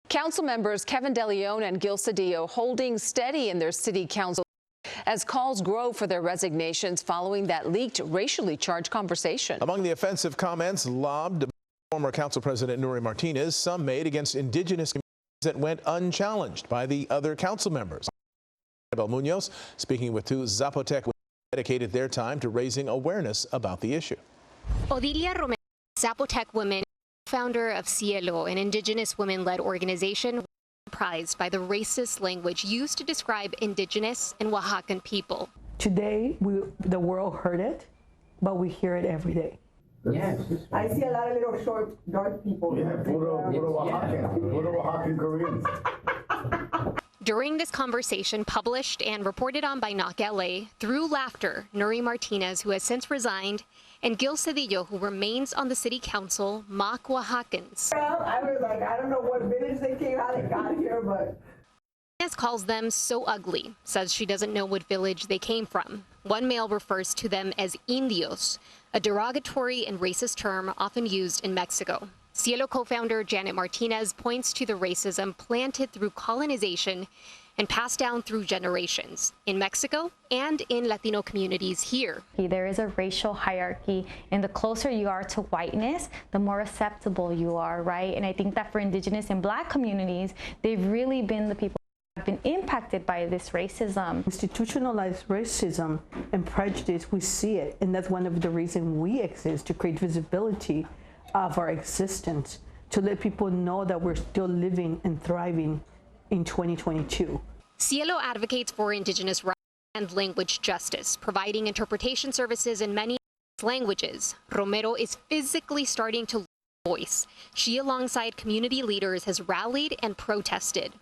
Council members Kevin De Leon and Gil Cedillo holding steady in their city council as calls grow for their resignations following that leaked racially charged conversation. Among the offensive comments lobbed by former Council President Nury Martinez, some made against Indigenous communities that went unchallenged by the other council members. Isabel Munoz, speaking with two Zapotec women, dedicated their time to raising awareness about the issue. Odilia Romero, Zapotec woman, founder of Cielo, an Indigenous women-led organization, was surprised by the racist language used to describe Indigenous and Oaxacan people. Today, the world heard it, but we hear it every day. Yes. I see a lot of little short, dark people. Yeah, puro Oaxacan Koreans. During this conversation, published and reported on by Knock LA, through laughter, Nury Martinez, who has since resigned, and Gil Cedillo, who remains on the city council, mock Oaxacans. Well, I was like, I don't know what village they came out and got here, but... Martinez calls them so ugly, says she doesn't know what village they came from. One male refers to them as indios, a derogatory and racist term often used in Mexico. Cielo co-founder Janet Martinez points to the racism planted through colonization and passed down through generations in Mexico and in Latino communities here. There is a racial hierarchy, and the closer you are to whiteness, the more acceptable you are, right? And I think that for Indigenous and Black communities, they've really been the people who have been impacted by this racism. Institutionalized racism and prejudice, we see it, and that's one of the reasons we exist, to create visibility of our existence, to let people know that we're still living and thriving in 2022. Cielo advocates for Indigenous rights and language justice, providing interpretation services in many languages. Romero is physically starting to lose voice. She, alongside community leaders, has rallied and protested.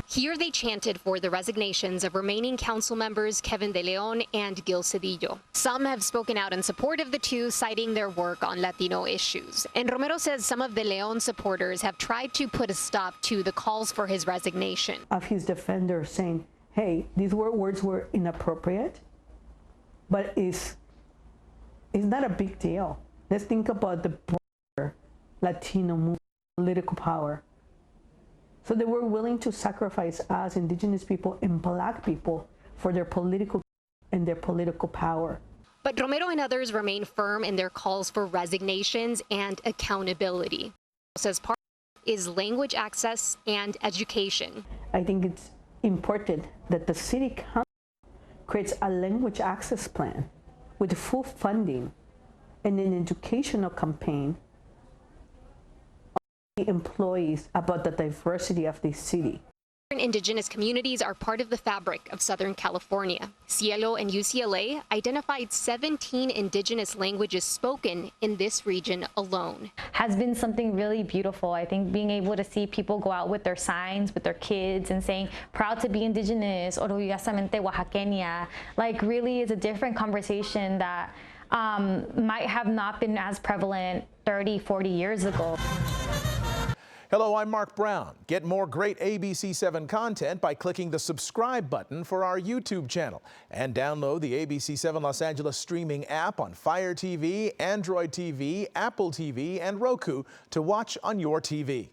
Here they chanted for the resignations of remaining council members Kevin De Leon and Gil Cedillo. Some have spoken out in support of the two, citing their work on Latino issues. And Romero says some of De Leon supporters have tried to put a stop to the calls for his resignation. Of his defenders saying, hey, these words were inappropriate, but it's not a big deal. Let's think about the broader Latino movement, political power. So they were willing to sacrifice us, Indigenous people and Black people, for their political and their political power. But Romero and others remain firm in their calls for resignations and accountability. Says part is language access and education. I think it's important that the city council creates a language access plan with full funding and an educational campaign employees about the diversity of the city. Indigenous communities are part of the fabric of Southern California. Cielo and UCLA identified 17 Indigenous languages spoken in this region alone. Has been something really beautiful. I think being able to see people go out with their signs, with their kids, and saying, proud to be Indigenous, orgullosamente Oaxaqueña, like really is a different conversation that might have not been as prevalent 30, 40 years ago. Hello, I'm Mark Brown. Get more great ABC7 content by clicking the subscribe button for our YouTube channel and download the ABC7 Los Angeles streaming app on Fire TV, Android TV, Apple TV, and Roku to watch on your TV.